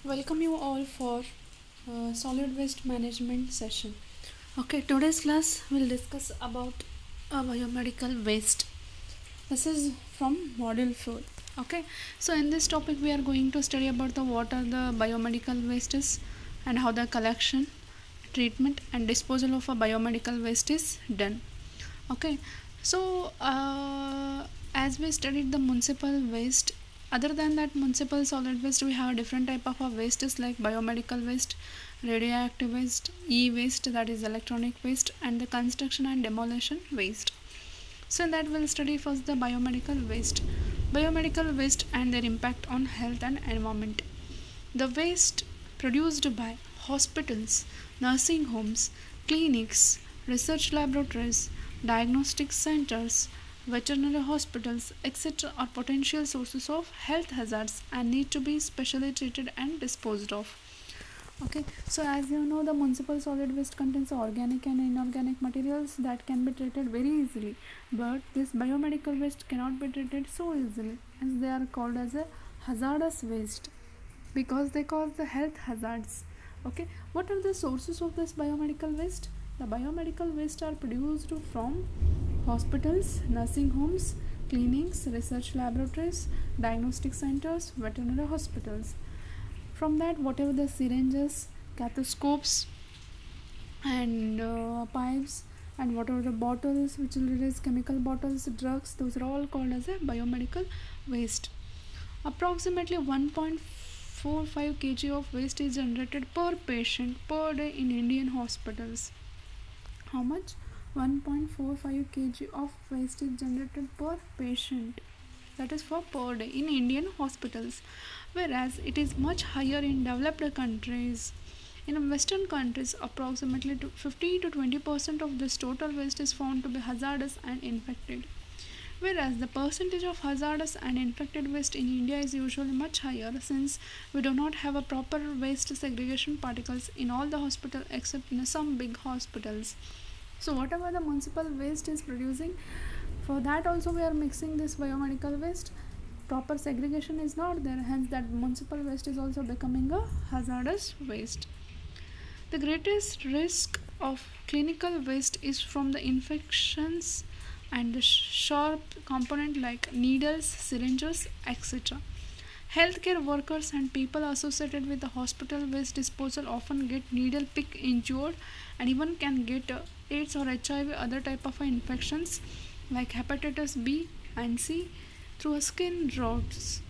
Welcome you all for solid waste management session. Okay, today's class will discuss about biomedical waste. This is from module 4. Okay, so in this topic we are going to study about what are the biomedical wastes and how the collection, treatment and disposal of a biomedical waste is done. Okay, so as we studied the municipal waste, other than that municipal solid waste, we have different type of wastes like biomedical waste, radioactive waste, e-waste, that is electronic waste, and the construction and demolition waste. So in that we'll study first the biomedical waste and their impact on health and environment. The waste produced by hospitals, nursing homes, clinics, research laboratories, diagnostic centers, veterinary hospitals, etc. are potential sources of health hazards and need to be specially treated and disposed of. Okay, so as you know, the municipal solid waste contains organic and inorganic materials that can be treated very easily, but this biomedical waste cannot be treated so easily, as they are called as a hazardous waste because they cause the health hazards. Okay, what are the sources of this biomedical waste? The biomedical waste are produced from hospitals, nursing homes, clinics, research laboratories, diagnostic centers, veterinary hospitals. From that, whatever the syringes, cathetoscopes, and pipes, and whatever the bottles which will release chemical bottles, drugs, those are all called as a biomedical waste. Approximately 1.45 kg of waste is generated per patient per day in Indian hospitals. How much? 1.45 kg of waste is generated per patient, that is for per day in Indian hospitals, whereas it is much higher in developed countries. In Western countries, approximately 50 to 20% of this total waste is found to be hazardous and infected, whereas the percentage of hazardous and infected waste in India is usually much higher, since we do not have a proper waste segregation particles in all the hospitals except in some big hospitals. So whatever the municipal waste is producing, for that also we are mixing this biomedical waste. Proper segregation is not there, hence that municipal waste is also becoming a hazardous waste. The greatest risk of clinical waste is from the infections and the sharp component like needles, syringes, etc. Healthcare workers and people associated with the hospital waste disposal often get needle prick injured and even can get AIDS or HIV, other type of infections like hepatitis B and C through skin routes.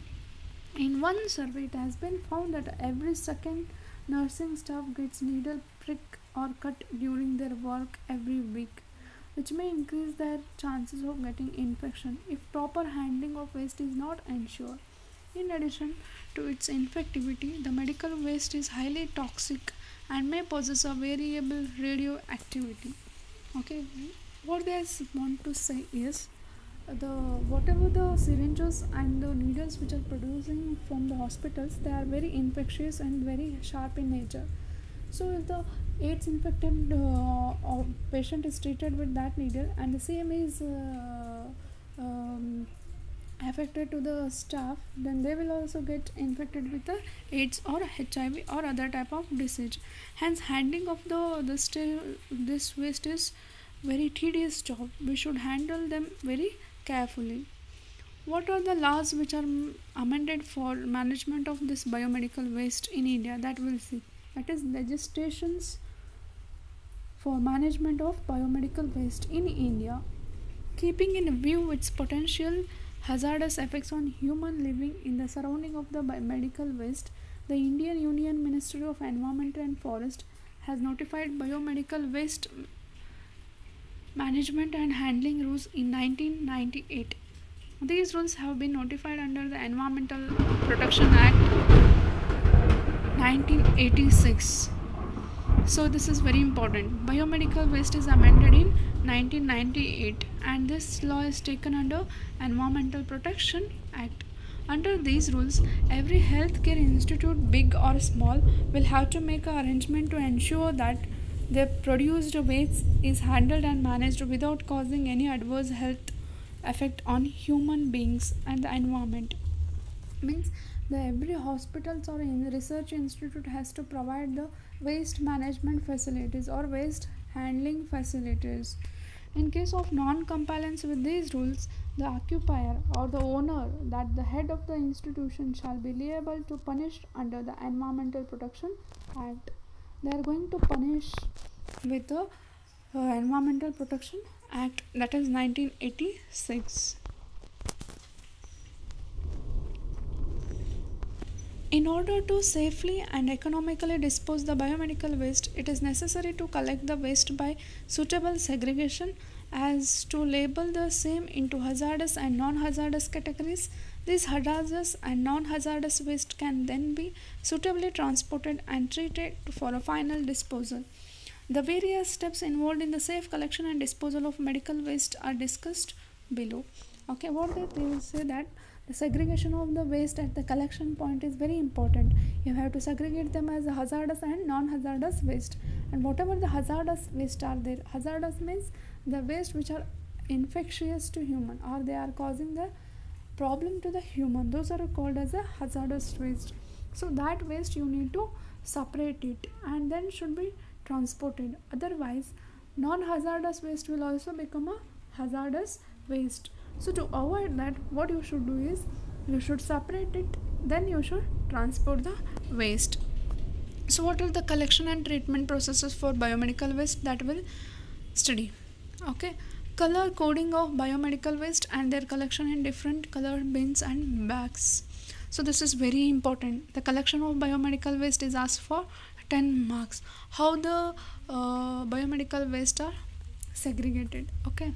In one survey, it has been found that every second nursing staff gets needle prick or cut during their work every week, which may increase their chances of getting infection if proper handling of waste is not ensured. In addition to its infectivity, the medical waste is highly toxic and may possess a variable radioactivity. Okay, what they want to say is whatever the syringes and the needles which are producing from the hospitals, they are very infectious and very sharp in nature. So if the AIDS infected patient is treated with that needle and the same is affected to the staff, then they will also get infected with the AIDS or HIV or other type of disease. Hence handling of this waste is very tedious job. We should handle them very carefully. What are the laws which are amended for management of this biomedical waste in India? That we'll see. That is legislations for management of biomedical waste in India. Keeping in view its potential hazardous effects on human living in the surrounding of the medical waste, the Indian Union Ministry of Environment and Forest has notified biomedical waste management and handling rules in 1998. These rules have been notified under the Environmental Protection Act 1986. So this is very important. Biomedical waste is amended in 1998 and this law is taken under Environmental Protection Act. Under these rules, every healthcare institute, big or small, will have to make an arrangement to ensure that their produced waste is handled and managed without causing any adverse health effect on human beings and the environment. Means the every hospitals or in research institute has to provide the waste management facilities or waste handling facilities. In case of non-compliance with these rules, the occupier or the owner, that the head of the institution, shall be liable to punish under the Environmental Protection Act. They are going to punish with the Environmental Protection Act, that is 1986. In order to safely and economically dispose the biomedical waste, it is necessary to collect the waste by suitable segregation as to label the same into hazardous and non-hazardous categories. These hazardous and non-hazardous waste can then be suitably transported and treated for a final disposal. The various steps involved in the safe collection and disposal of medical waste are discussed below. Okay, what they will say that the segregation of the waste at the collection point is very important. You have to segregate them as a hazardous and non-hazardous waste. And whatever the hazardous waste are there, hazardous means the waste which are infectious to human or they are causing the problem to the human, those are called as a hazardous waste. So that waste you need to separate it and then should be transported. Otherwise, non-hazardous waste will also become a hazardous waste. So to avoid that, what you should do is you should separate it, then you should transport the waste. So what are the collection and treatment processes for biomedical waste that will study? Okay, color coding of biomedical waste and their collection in different colored bins and bags. So this is very important. The collection of biomedical waste is asked for 10 marks. How the biomedical waste are segregated? Okay,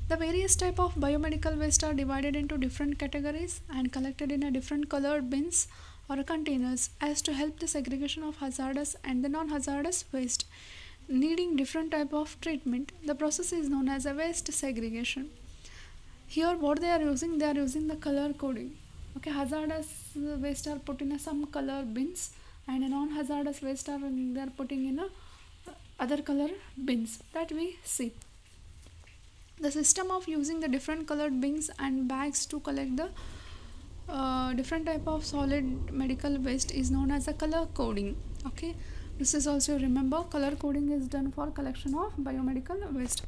the various type of biomedical waste are divided into different categories and collected in a different colored bins or containers as to help the segregation of hazardous and the non-hazardous waste needing different type of treatment. The process is known as a waste segregation. Here what they are using the color coding. Okay, hazardous waste are put in some color bins and a non-hazardous waste are they are putting in a other color bins that we see. The system of using the different colored bins and bags to collect the different type of solid medical waste is known as a color coding. Okay, this is also, remember, color coding is done for collection of biomedical waste.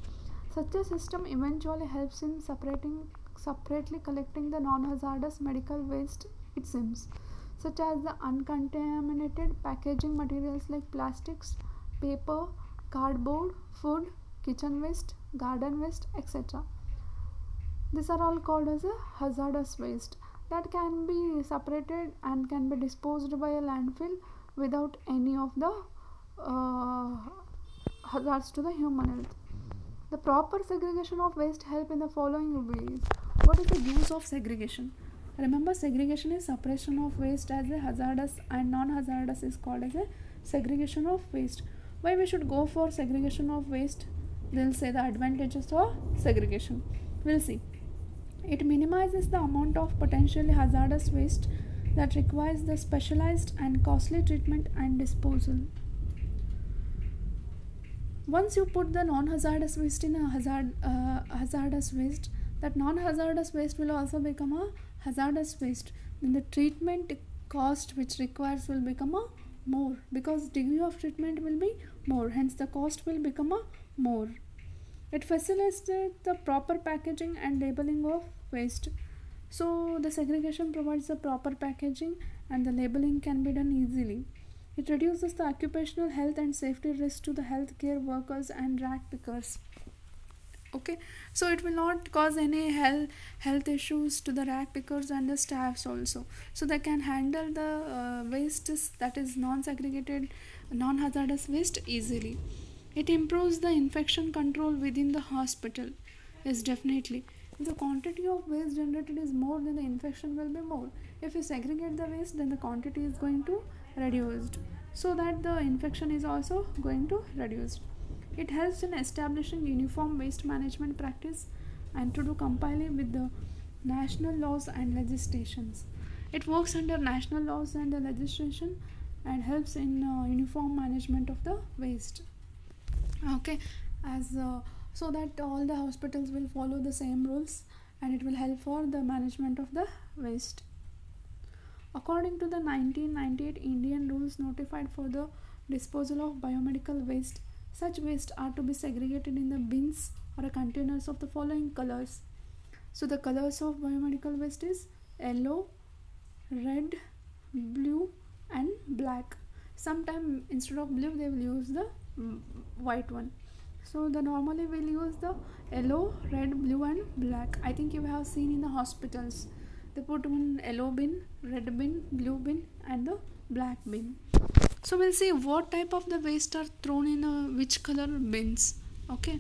Such a system eventually helps in separately collecting the non-hazardous medical waste, it seems, such as the uncontaminated packaging materials like plastics, paper, cardboard, food, kitchen waste, garden waste, etc. These are all called as a hazardous waste that can be separated and can be disposed by a landfill without any of the hazards to the human health. The proper segregation of waste help in the following ways. What is the use of segregation? Remember, segregation is separation of waste as a hazardous and non-hazardous is called as a segregation of waste. Why we should go for segregation of waste? They'll say the advantages of segregation. We'll see. It minimizes the amount of potentially hazardous waste that requires the specialized and costly treatment and disposal. Once you put the non-hazardous waste in a hazardous waste, that non-hazardous waste will also become a hazardous waste. Then the treatment cost which requires will become a more, because degree of treatment will be more, hence the cost will become a more. It facilitates the proper packaging and labeling of waste. So the segregation provides the proper packaging and the labeling can be done easily. It reduces the occupational health and safety risk to the healthcare workers and rag pickers. Okay, so it will not cause any health issues to the rag pickers and the staffs also. So they can handle the waste that is non-segregated, non-hazardous waste easily. It improves the infection control within the hospital. Yes, definitely. If the quantity of waste generated is more, then the infection will be more. If you segregate the waste, then the quantity is going to reduced, so that the infection is also going to reduce. It helps in establishing uniform waste management practice and to do compiling with the national laws and legislations. It works under national laws and the legislation and helps in uniform management of the waste. Okay, as so that all the hospitals will follow the same rules and it will help for the management of the waste. According to the 1998 Indian rules notified for the disposal of biomedical waste, such waste are to be segregated in the bins or containers of the following colors. So the colors of biomedical waste is yellow, red, blue and black. Sometime instead of blue they will use the white one. So the normally we'll use the yellow, red, blue and black. I think you have seen in the hospitals they put one yellow bin, red bin, blue bin and the black bin. So we'll see what type of the waste are thrown in which color bins. Okay.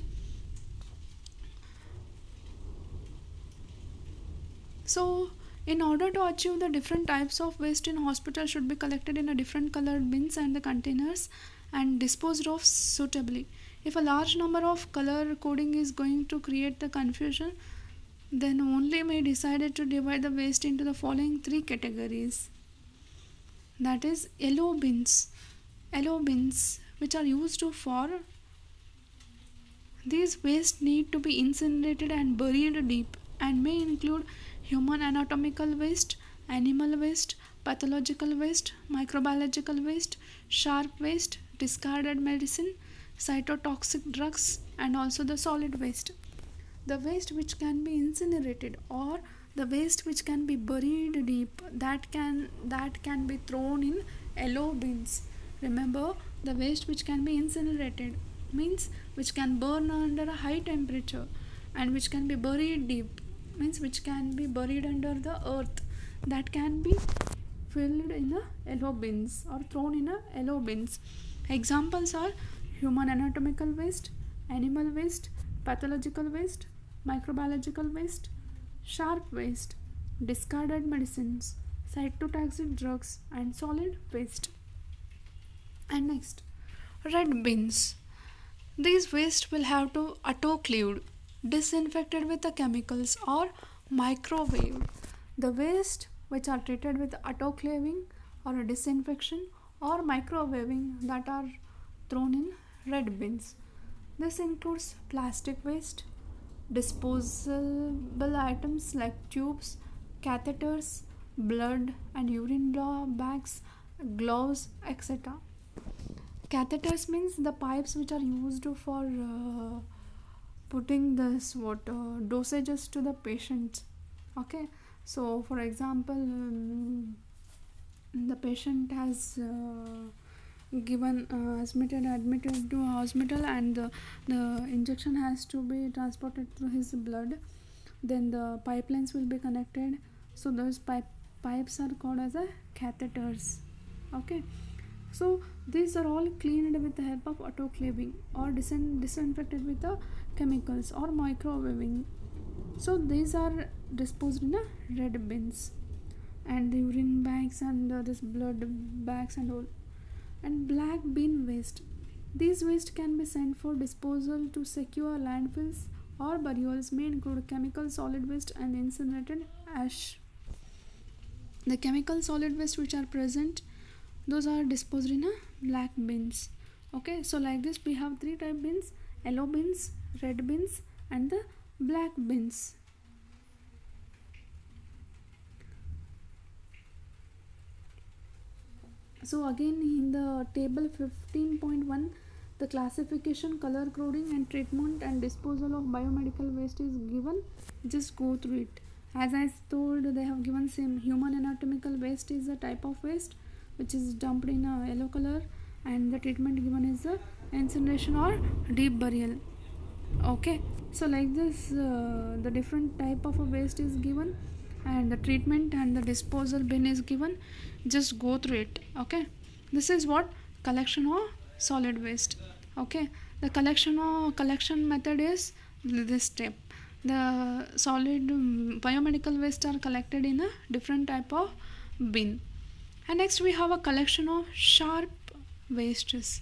So in order to achieve the different types of waste in hospital should be collected in a different colored bins and the containers and disposed of suitably. If a large number of color coding is going to create the confusion, then only may decided to divide the waste into the following three categories. That is yellow bins. Yellow bins which are used for these waste need to be incinerated and buried deep and may include human anatomical waste, animal waste, pathological waste, microbiological waste, sharp waste, discarded medicine, cytotoxic drugs and also the solid waste. The waste which can be incinerated or the waste which can be buried deep, that can be thrown in yellow bins. Remember, the waste which can be incinerated means which can burn under a high temperature, and which can be buried deep means which can be buried under the earth, that can be filled in a yellow bins or thrown in a yellow bins. Examples are human anatomical waste, animal waste, pathological waste, microbiological waste, sharp waste, discarded medicines, cytotoxic drugs and solid waste. And next, red bins. These waste will have to autoclaved, disinfected with the chemicals or microwaved. The waste which are treated with autoclaving or a disinfection or microwaving, that are thrown in red bins. This includes plastic waste, disposable items like tubes, catheters, blood and urine bags, gloves, etc. Catheters means the pipes which are used for putting this dosages to the patient. Okay, so for example, the patient has given admitted to a hospital, and the injection has to be transported through his blood. Then the pipelines will be connected, so those pipes are called as a catheters. Okay, so these are all cleaned with the help of autoclaving or disinfected with the chemicals or microwaving. So these are disposed in a red bins, and the urine bags and this blood bags and all. And black bin waste. These waste can be sent for disposal to secure landfills or burials, may include chemical solid waste and incinerated ash. The chemical solid waste which are present, those are disposed in a black bins. Okay, so like this we have three type bins: yellow bins, red bins and the black bins. So again in the table 15.1, the classification, color coding and treatment and disposal of biomedical waste is given. Just go through it. As I told, they have given same. Human anatomical waste is a type of waste which is dumped in a yellow color, and the treatment given is the incineration or deep burial. Okay, so like this the different type of a waste is given, and the treatment and the disposal bin is given. Just go through it. Okay, this is what collection of solid waste. Okay, the collection method is this step. The solid biomedical waste are collected in a different type of bin. And next we have a collection of sharp wastes.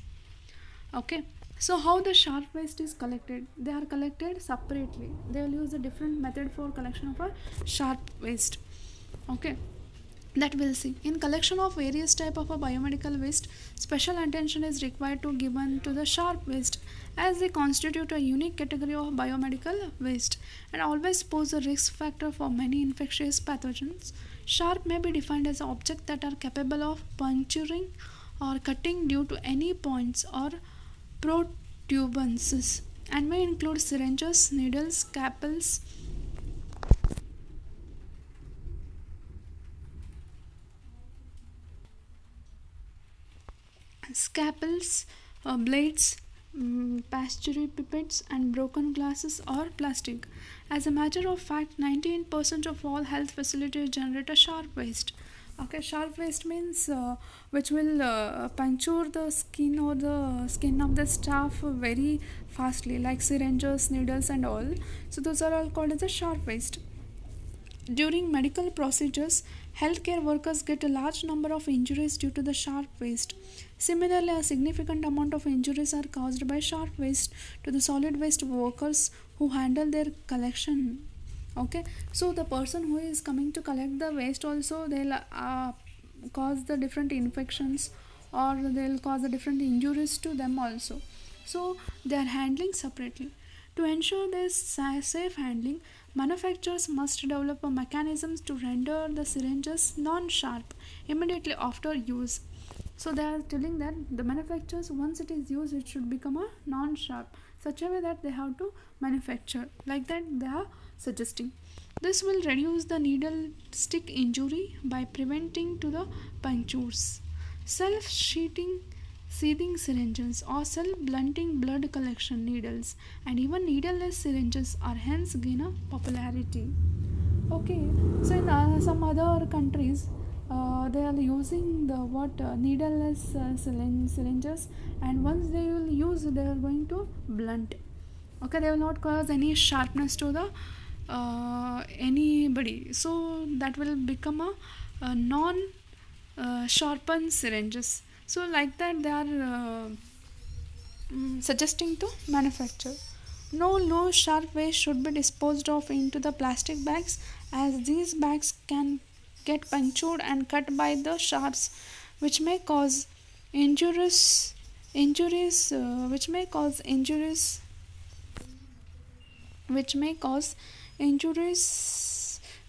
Okay, so how the sharp waste is collected? They are collected separately. They will use a different method for collection of a sharp waste. Okay, that we'll see. In collection of various type of a biomedical waste, special attention is required to given to the sharp waste, as they constitute a unique category of biomedical waste and always pose a risk factor for many infectious pathogens. Sharp may be defined as objects that are capable of puncturing or cutting due to any points or protuberances and may include syringes, needles, scalpels, blades, pastry pipettes, and broken glasses or plastic. As a matter of fact, 98% of all health facilities generate a sharp waste. Okay, sharp waste means which will puncture the skin or the skin of the staff very fastly, like syringes, needles, and all. So those are all called as a sharp waste. During medical procedures, healthcare workers get a large number of injuries due to the sharp waste. Similarly, a significant amount of injuries are caused by sharp waste to the solid waste workers who handle their collection. Okay, so the person who is coming to collect the waste also, they'll cause the different infections or they'll cause the different injuries to them also. So they are handling separately. To ensure this safe handling, manufacturers must develop mechanisms to render the syringes non-sharp immediately after use. So they are telling that the manufacturers, once it is used, it should become a non-sharp, such a way that they have to manufacture. Like that they are suggesting. This will reduce the needle stick injury by preventing to the punctures. Seething syringes or self-blunting blood collection needles and even needleless syringes are hence gain a popularity. Okay, so in some other countries, they are using the needleless syringes, and once they will use, they are going to blunt. Okay, they will not cause any sharpness to the anybody. So that will become a non sharpened syringes. So like that they are suggesting to manufacture. No low sharp waste should be disposed of into the plastic bags, as these bags can get punctured and cut by the sharps, which may cause injuries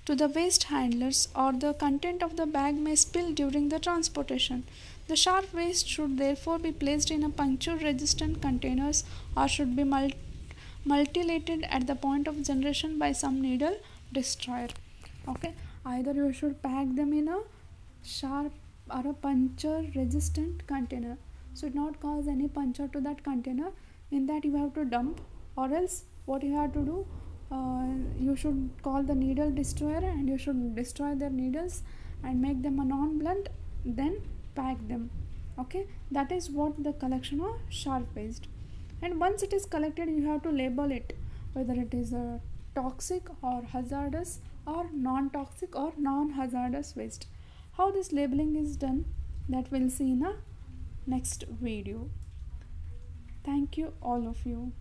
to the waste handlers, or the content of the bag may spill during the transportation. The sharp waste should therefore be placed in a puncture resistant containers or should be mutilated at the point of generation by some needle destroyer. Okay, either you should pack them in a sharp or a puncture resistant container, so it not cause any puncture to that container. In that you have to dump, or else what you have to do, you should call the needle destroyer and you should destroy their needles and make them a non-blunt, then pack them. Okay, that is what the collection of sharp waste. And once it is collected, you have to label it whether it is a toxic or hazardous or non-toxic or non-hazardous waste. How this labeling is done, that we'll see in a next video. Thank you all of you.